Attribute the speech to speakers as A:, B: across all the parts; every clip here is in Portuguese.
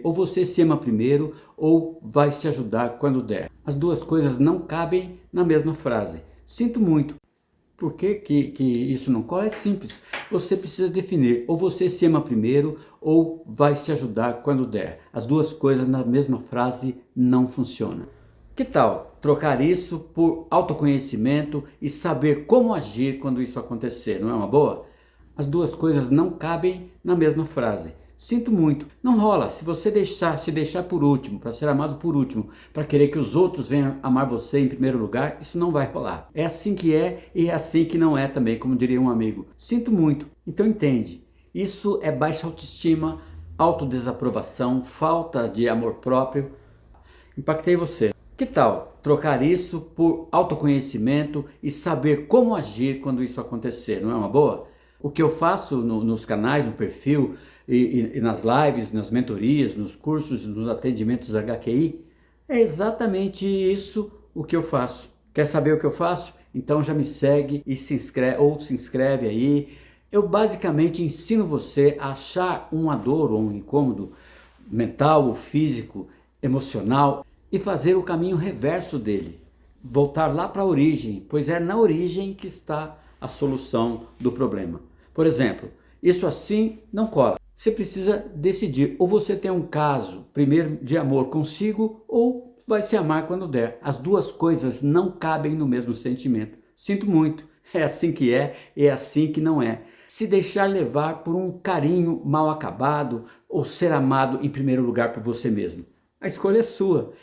A: ou você se ama primeiro ou vai se ajudar quando der. As duas coisas não cabem na mesma frase. Sinto muito. Por que isso não cola? É simples. Você precisa definir, ou você se ama primeiro ou vai se ajudar quando der. As duas coisas na mesma frase não funcionam. Que tal trocar isso por autoconhecimento e saber como agir quando isso acontecer? Não é uma boa? As duas coisas não cabem na mesma frase. Sinto muito. Não rola. Se você se deixar por último, para ser amado por último, para querer que os outros venham amar você em primeiro lugar, isso não vai rolar. É assim que é e é assim que não é também, como diria um amigo. Sinto muito. Então entende. Isso é baixa autoestima, autodesaprovação, falta de amor próprio. Impactei você. Que tal trocar isso por autoconhecimento e saber como agir quando isso acontecer? Não é uma boa? O que eu faço nos canais, no perfil e nas lives, nas mentorias, nos cursos, nos atendimentos HQI, é exatamente isso o que eu faço. Quer saber o que eu faço? Então já me segue e se inscreve aí. Eu basicamente ensino você a achar uma dor ou um incômodo mental ou físico, emocional, e fazer o caminho reverso dele. Voltar lá para a origem, pois é na origem que está a solução do problema. Por exemplo, isso assim não cola. Você precisa decidir, ou você tem um caso, primeiro, de amor consigo, ou vai se amar quando der. As duas coisas não cabem no mesmo sentimento. Sinto muito, é assim que é e é assim que não é. Se deixar levar por um carinho mal acabado, ou ser amado em primeiro lugar por você mesmo. A escolha é sua.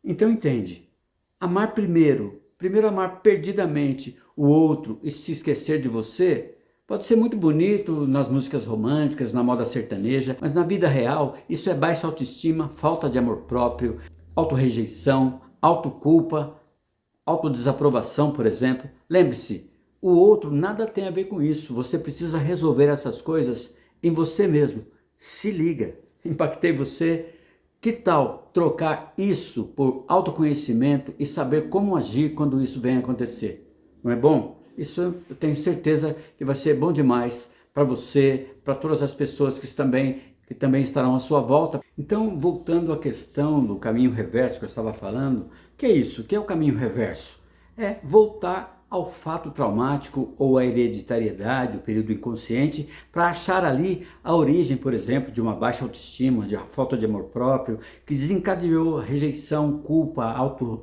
A: Então entende, amar primeiro amar perdidamente o outro e se esquecer de você, pode ser muito bonito nas músicas românticas, na moda sertaneja, mas na vida real isso é baixa autoestima, falta de amor próprio, autorrejeição, autoculpa, autodesaprovação, por exemplo. Lembre-se, o outro nada tem a ver com isso, você precisa resolver essas coisas em você mesmo. Se liga, impactei você? Que tal trocar isso por autoconhecimento e saber como agir quando isso vem acontecer? Não é bom? Isso eu tenho certeza que vai ser bom demais para você, para todas as pessoas que também estarão à sua volta. Então, voltando à questão do caminho reverso que eu estava falando, que é isso? O que é o caminho reverso? É voltar ao fato traumático ou à hereditariedade, o período inconsciente, para achar ali a origem, por exemplo, de uma baixa autoestima, de uma falta de amor próprio, que desencadeou rejeição, culpa,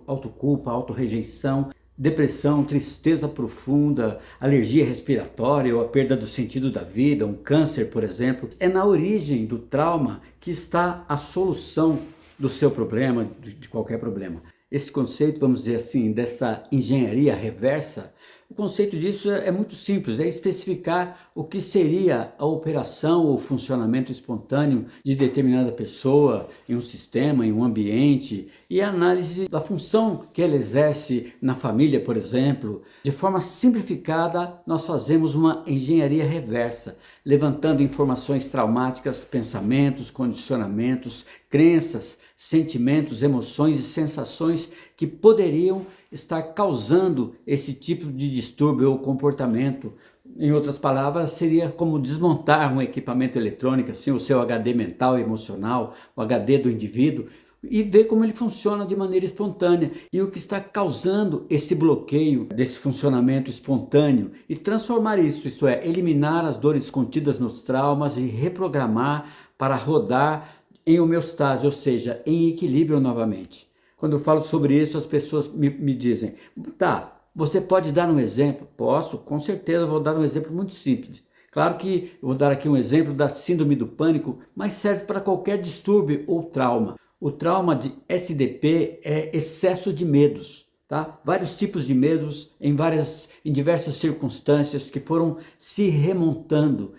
A: autoculpa, autorrejeição, depressão, tristeza profunda, alergia respiratória ou a perda do sentido da vida, um câncer, por exemplo. É na origem do trauma que está a solução do seu problema, de qualquer problema. Esse conceito, vamos dizer assim, dessa engenharia reversa, o conceito disso é muito simples, é especificar o que seria a operação ou funcionamento espontâneo de determinada pessoa em um sistema, em um ambiente, e a análise da função que ela exerce na família, por exemplo. De forma simplificada, nós fazemos uma engenharia reversa, levantando informações traumáticas, pensamentos, condicionamentos, crenças, sentimentos, emoções e sensações que poderiam estar causando esse tipo de distúrbio ou comportamento. Em outras palavras, seria como desmontar um equipamento eletrônico, assim, o seu HD mental e emocional, o HD do indivíduo, e ver como ele funciona de maneira espontânea e o que está causando esse bloqueio desse funcionamento espontâneo e transformar isso é, eliminar as dores contidas nos traumas e reprogramar para rodar em homeostase, ou seja, em equilíbrio novamente. Quando eu falo sobre isso, as pessoas me dizem, tá, você pode dar um exemplo? Posso, com certeza vou dar um exemplo muito simples. Claro que eu vou dar aqui um exemplo da síndrome do pânico, mas serve para qualquer distúrbio ou trauma. O trauma de SDP é excesso de medos, tá? Vários tipos de medos em diversas circunstâncias que foram se remontando.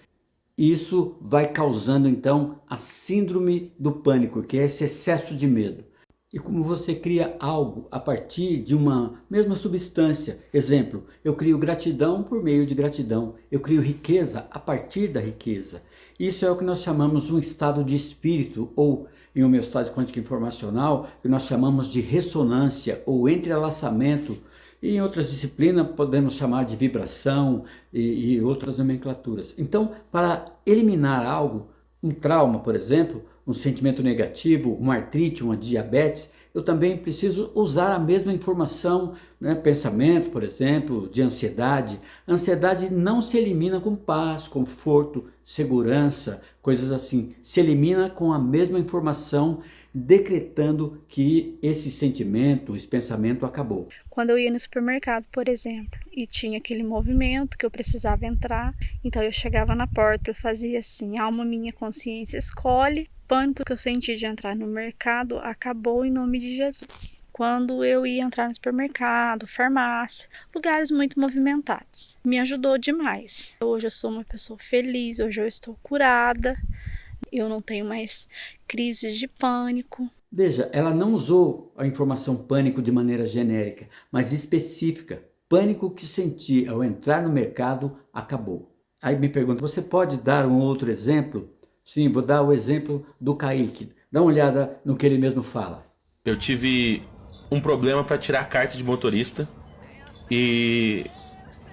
A: Isso vai causando então a síndrome do pânico, que é esse excesso de medo. E como você cria algo a partir de uma mesma substância, exemplo, eu crio gratidão por meio de gratidão, eu crio riqueza a partir da riqueza. Isso é o que nós chamamos um estado de espírito, ou em homeostase quântica informacional, que nós chamamos de ressonância ou entrelaçamento. E em outras disciplinas podemos chamar de vibração e outras nomenclaturas. Então, para eliminar algo, um trauma, por exemplo, um sentimento negativo, uma artrite, uma diabetes, eu também preciso usar a mesma informação, né? Pensamento, por exemplo, de ansiedade. A ansiedade não se elimina com paz, conforto, segurança, coisas assim. Se elimina com a mesma informação, decretando que esse sentimento, esse pensamento acabou.
B: Quando eu ia no supermercado, por exemplo, e tinha aquele movimento que eu precisava entrar, então eu chegava na porta, eu fazia assim: alma, minha consciência escolhe. O pânico que eu senti de entrar no mercado acabou em nome de Jesus. Quando eu ia entrar no supermercado, farmácia, lugares muito movimentados, me ajudou demais. Hoje eu sou uma pessoa feliz, hoje eu estou curada, eu não tenho mais crises de pânico.
A: Veja, ela não usou a informação pânico de maneira genérica, mas específica. Pânico que senti ao entrar no mercado acabou. Aí me pergunta, você pode dar um outro exemplo? Sim, vou dar o exemplo do Kaique. Dá uma olhada no que ele mesmo fala.
C: Eu tive um problema para tirar a carta de motorista e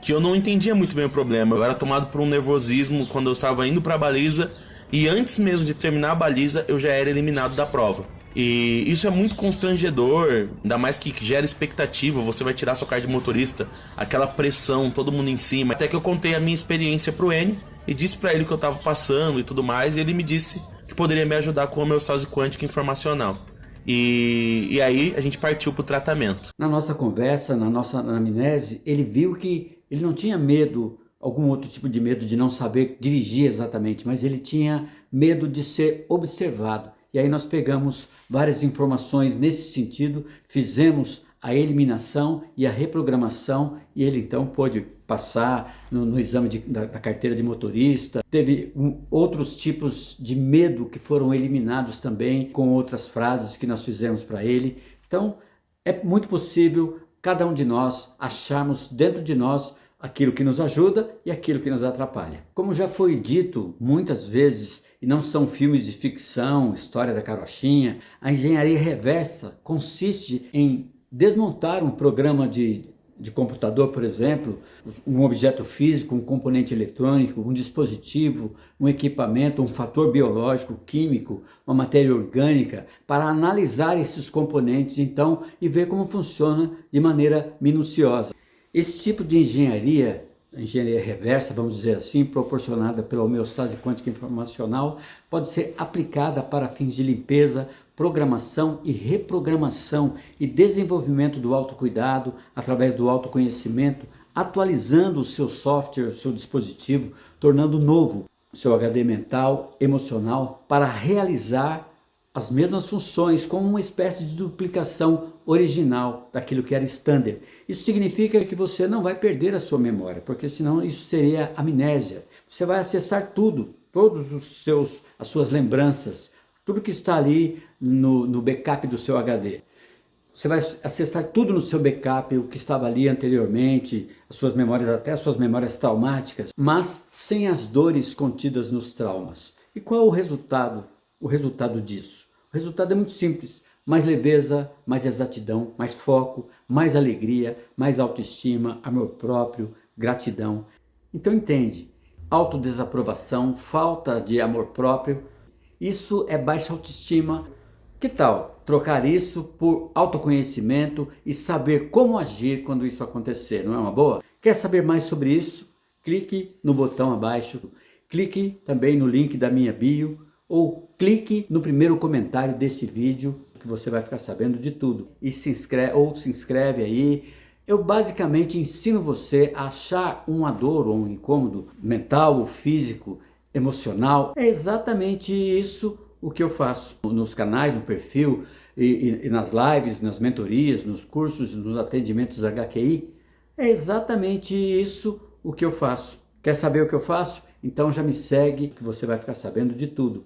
C: que eu não entendia muito bem o problema. Eu era tomado por um nervosismo quando eu estava indo para a baliza e antes mesmo de terminar a baliza eu já era eliminado da prova. E isso é muito constrangedor, ainda mais que gera expectativa, você vai tirar sua carta de motorista, aquela pressão, todo mundo em cima. Até que eu contei a minha experiência pro Enio e disse pra ele o que eu tava passando e tudo mais, e ele me disse que poderia me ajudar com a homeostase quântica informacional. E aí a gente partiu pro tratamento.
A: Na nossa conversa, na nossa anamnese, ele viu que ele não tinha medo, algum outro tipo de medo de não saber dirigir exatamente, mas ele tinha medo de ser observado. E aí nós pegamos várias informações nesse sentido, fizemos a eliminação e a reprogramação e ele então pôde passar no exame da carteira de motorista. Teve outros tipos de medo que foram eliminados também com outras frases que nós fizemos para ele. Então é muito possível cada um de nós acharmos dentro de nós aquilo que nos ajuda e aquilo que nos atrapalha. Como já foi dito muitas vezes, e não são filmes de ficção, história da carochinha, a engenharia reversa consiste em desmontar um programa de computador, por exemplo, um objeto físico, um componente eletrônico, um dispositivo, um equipamento, um fator biológico, químico, uma matéria orgânica, para analisar esses componentes então e ver como funciona de maneira minuciosa. Esse tipo de engenharia reversa, vamos dizer assim, proporcionada pela homeostase quântica informacional, pode ser aplicada para fins de limpeza, programação e reprogramação e desenvolvimento do autocuidado através do autoconhecimento, atualizando o seu software, o seu dispositivo, tornando novo o seu HD mental, emocional, para realizar as mesmas funções como uma espécie de duplicação original daquilo que era standard. Isso significa que você não vai perder a sua memória, porque senão isso seria amnésia. Você vai acessar tudo, as suas lembranças, tudo que está ali no backup do seu HD. Você vai acessar tudo no seu backup, o que estava ali anteriormente, as suas memórias, até as suas memórias traumáticas, mas sem as dores contidas nos traumas. E qual o resultado? O resultado disso? O resultado é muito simples: mais leveza, mais exatidão, mais foco, mais alegria, mais autoestima, amor próprio, gratidão. Então entende, autodesaprovação, falta de amor próprio, isso é baixa autoestima. Que tal trocar isso por autoconhecimento e saber como agir quando isso acontecer, não é uma boa? Quer saber mais sobre isso? Clique no botão abaixo, clique também no link da minha bio, ou clique no primeiro comentário desse vídeo que você vai ficar sabendo de tudo. E se inscreve aí. Eu basicamente ensino você a achar uma dor ou um incômodo mental ou físico, emocional. É exatamente isso o que eu faço nos canais, no perfil e nas lives, nas mentorias, nos cursos, nos atendimentos HQI. É exatamente isso o que eu faço. Quer saber o que eu faço? Então já me segue que você vai ficar sabendo de tudo.